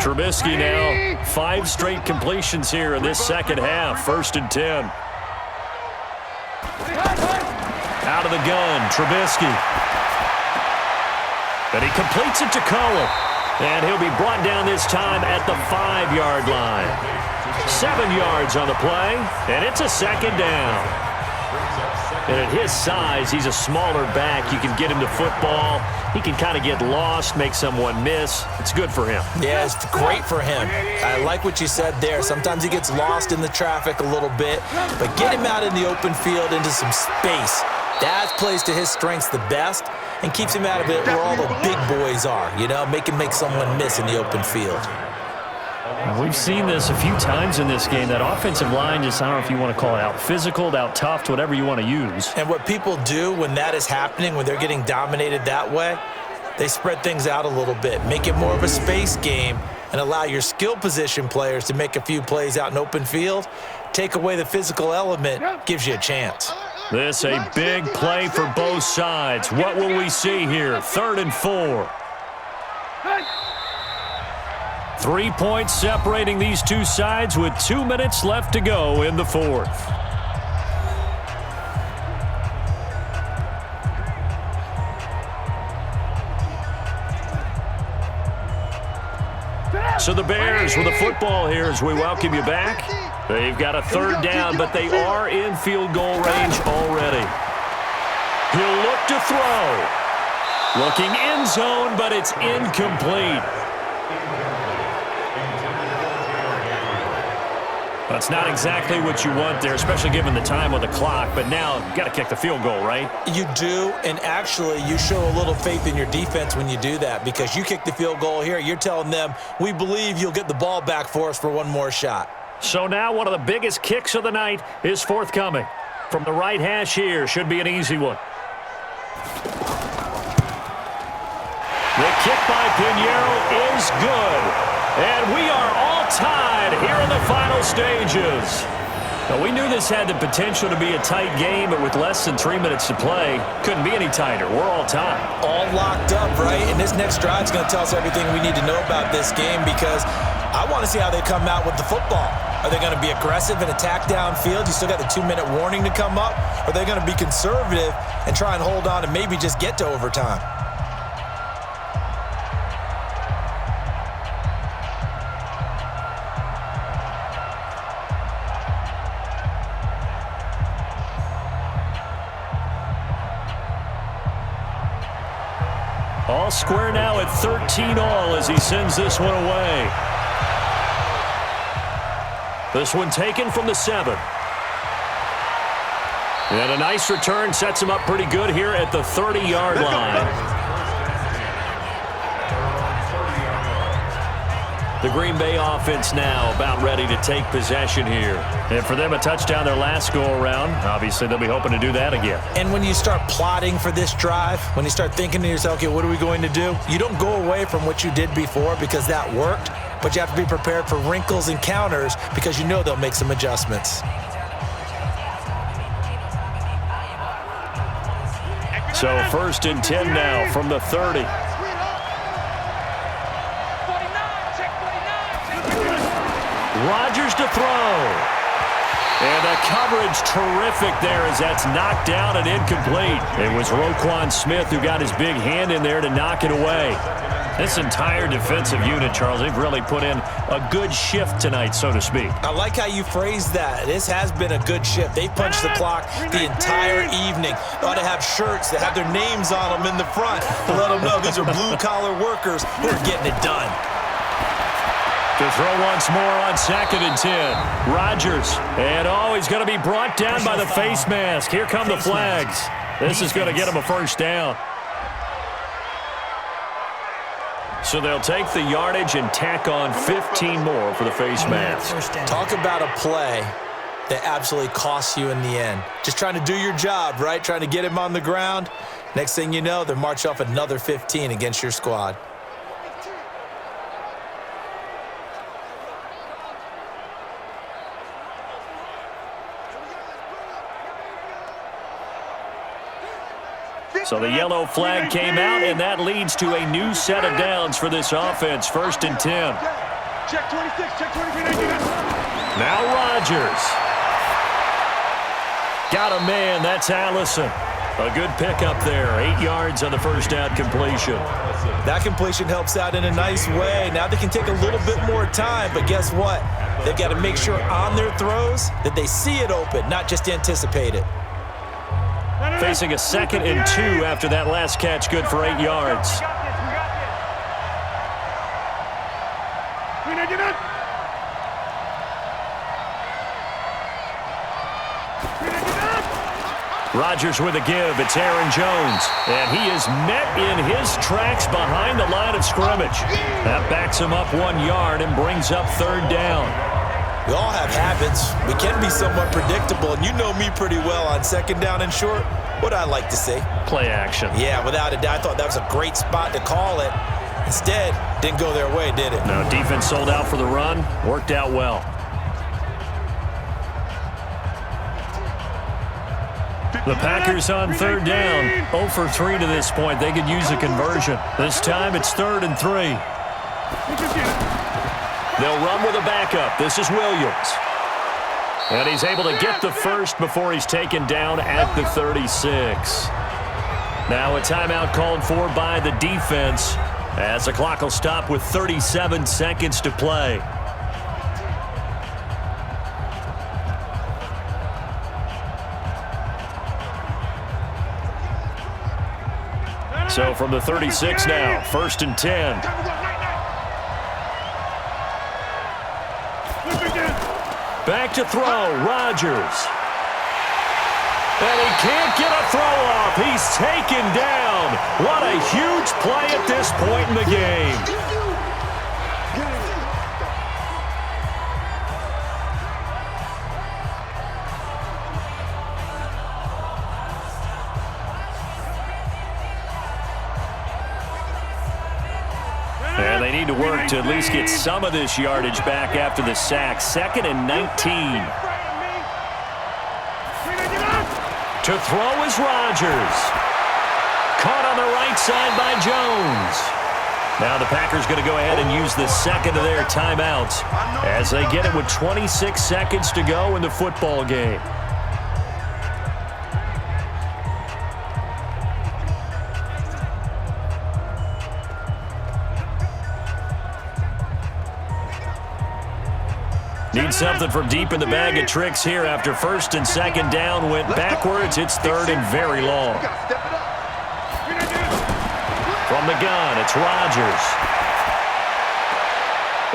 Trubisky now 5 straight completions here in this second half. 1st and 10. Out of the gun, Trubisky. And he completes it to Cohen. And he'll be brought down this time at the 5-yard line. 7 yards on the play, and it's a second down. And at his size, he's a smaller back. You can get him to football. He can kind of get lost, make someone miss. It's good for him. Yeah, it's great for him. I like what you said there. Sometimes he gets lost in the traffic a little bit, but get him out in the open field into some space. That plays to his strengths the best and keeps him out of it where all the big boys are, you know, make someone miss in the open field. We've seen this a few times in this game. That offensive line just, I don't know if you want to call it out physical, out tough, whatever you want to use. And what people do when that is happening, when they're getting dominated that way, they spread things out a little bit, make it more of a space game, and allow your skill position players to make a few plays out in open field. Take away the physical element, gives you a chance. This a big play for both sides. What will we see here? 3rd and 4. 3 points separating these two sides with 2 minutes left to go in the 4th. So the Bears with the football here as we welcome you back. They've got a 3rd down, but they are in field goal range already. He'll look to throw. Looking end zone, but it's incomplete. That's not exactly what you want there, especially given the time on the clock. But now, you've got to kick the field goal, right? You do, and actually, you show a little faith in your defense when you do that, because you kick the field goal here, you're telling them, we believe you'll get the ball back for us for one more shot. So now one of the biggest kicks of the night is forthcoming. From the right hash here, should be an easy one. The kick by Pinheiro is good. And we are all tied here in the final stages. Now, we knew this had the potential to be a tight game, but with less than 3 minutes to play, couldn't be any tighter. We're all tied. All locked up, right? And this next drive is going to tell us everything we need to know about this game, because I want to see how they come out with the football. Are they going to be aggressive and attack downfield? You still got the 2-minute warning to come up? Or are they going to be conservative and try and hold on and maybe just get to overtime? All square now at 13 all as he sends this one away. This one taken from the 7. And a nice return sets him up pretty good here at the 30-yard line. The Green Bay offense now about ready to take possession here. And for them, a touchdown their last go-around. Obviously, they'll be hoping to do that again. And when you start plotting for this drive, when you start thinking to yourself, okay, what are we going to do? You don't go away from what you did before because that worked, but you have to be prepared for wrinkles and counters because you know they'll make some adjustments. So 1st and 10 now from the 30. Rodgers to throw. And the coverage terrific there as that's knocked down and incomplete. It was Roquan Smith who got his big hand in there to knock it away. This entire defensive unit, Charles, they've really put in a good shift tonight, so to speak. I like how you phrased that. This has been a good shift. They punched the clock the entire evening. They ought to have shirts that have their names on them in the front to let them know these are blue-collar workers who are getting it done. To throw once more on 2nd and 10. Rodgers. And, he's going to be brought down by the face mask. Here come the flags. This is going to get him a 1st down. So they'll take the yardage and tack on 15 more for the face mask. Talk about a play that absolutely costs you in the end. Just trying to do your job, right? Trying to get him on the ground. Next thing you know, they're march off another 15 against your squad. So the yellow flag came out, and that leads to a new set of downs for this offense. 1st and 10. Check 26, check 23. Now Rodgers. Got a man, that's Allison. A good pickup there, 8 yards on the 1st down completion. That completion helps out in a nice way. Now they can take a little bit more time, but guess what? They've got to make sure on their throws that they see it open, not just anticipate it. Facing a 2nd and 2 after that last catch, good for 8 yards. Rodgers with a give. It's Aaron Jones. And he is met in his tracks behind the line of scrimmage. That backs him up 1 yard and brings up 3rd down. We all have habits. We can be somewhat predictable, and you know me pretty well on 2nd down and short. What I like to see? Play action. Yeah, without a doubt. I thought that was a great spot to call it. Instead, didn't go their way, did it? No, defense sold out for the run. Worked out well. The Packers on third down. 0 for 3 to this point. They could use a conversion. This time it's 3rd and 3. They'll run with a backup. This is Williams. And he's able to get the first before he's taken down at the 36. Now a timeout called for by the defense as the clock will stop with 37 seconds to play. So from the 36 now, 1st and 10. Back to throw, Rodgers. And he can't get a throw off. He's taken down. What a huge play at this point in the game. And they need to work to at least get some of this yardage back after the sack. 2nd and 19. To throw is Rodgers. Caught on the right side by Jones. Now the Packers going to go ahead and use the second of their timeouts as they get it with 26 seconds to go in the football game. Need something from deep in the bag of tricks here after 1st and 2nd down went backwards. It's 3rd and very long. From the gun, it's Rodgers.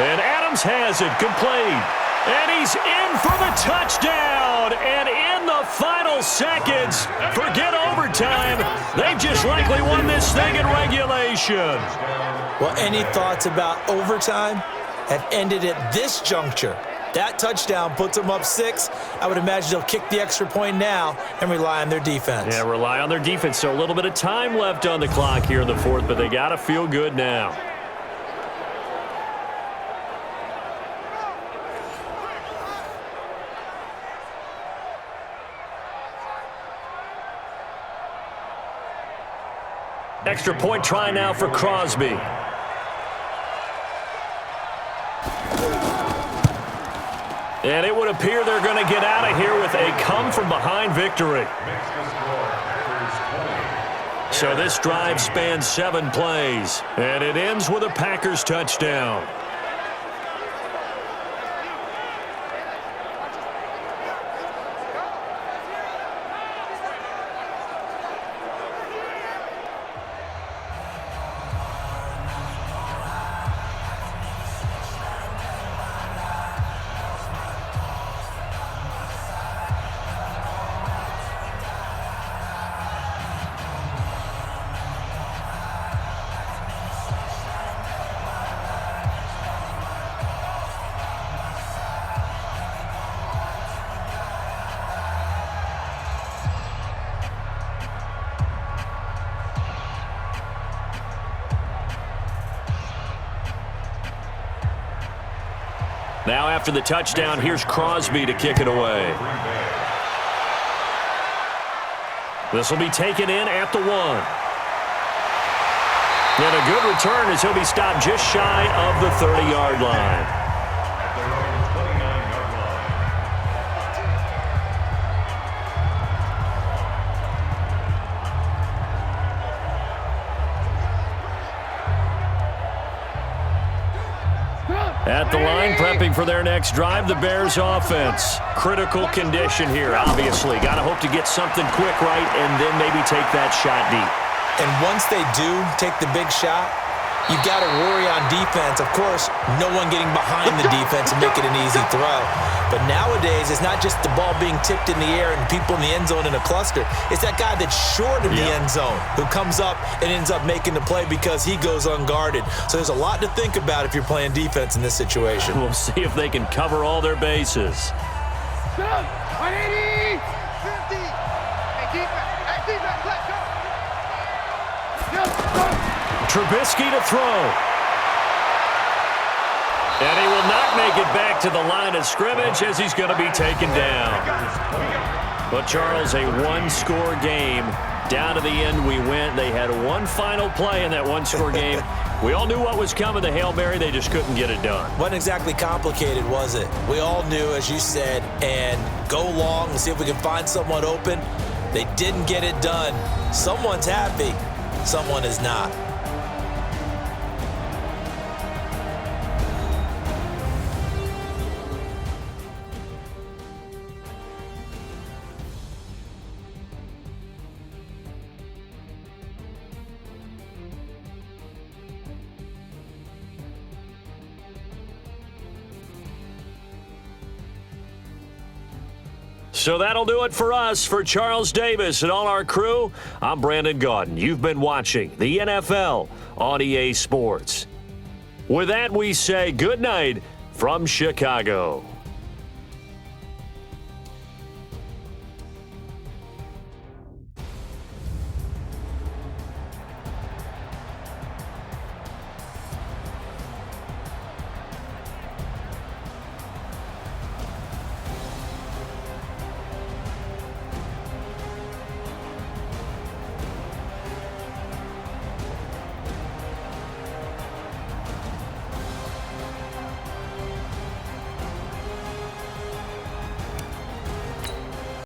And Adams has it complete. And he's in for the touchdown. And in the final seconds, forget overtime. They've just likely won this thing in regulation. Well, any thoughts about overtime have ended at this juncture? That touchdown puts them up 6. I would imagine they'll kick the extra point now and rely on their defense. Yeah, rely on their defense. So a little bit of time left on the clock here in the 4th, but they got to feel good now. Extra point try now for Crosby. And it would appear they're going to get out of here with a come-from-behind victory. So this drive spans 7 plays, and it ends with a Packers touchdown. Now after the touchdown, here's Crosby to kick it away. This will be taken in at the 1. And a good return as he'll be stopped just shy of the 30-yard line. At the line, prepping for their next drive, the Bears offense. Critical condition here, obviously. Got to hope to get something quick right and then maybe take that shot deep. And once they do take the big shot, you've got to worry on defense. Of course, no one getting behind the defense and make it an easy throw. But nowadays, it's not just the ball being tipped in the air and people in the end zone in a cluster. It's that guy that's short of the end zone who comes up and ends up making the play because he goes unguarded. So there's a lot to think about if you're playing defense in this situation. We'll see if they can cover all their bases. 180! 50! Hey, defense, let's go! Trubisky to throw. And he will not make it back to the line of scrimmage as he's going to be taken down. Well, Charles, a one-score game. Down to the end we went. They had one final play in that one-score game. We all knew what was coming, the Hail Mary. They just couldn't get it done. Wasn't exactly complicated, was it? We all knew, as you said, and go long and see if we can find someone open. They didn't get it done. Someone's happy. Someone is not. So that'll do it for us. For Charles Davis and all our crew, I'm Brandon Gaudin. You've been watching the NFL on EA Sports. With that, we say good night from Chicago.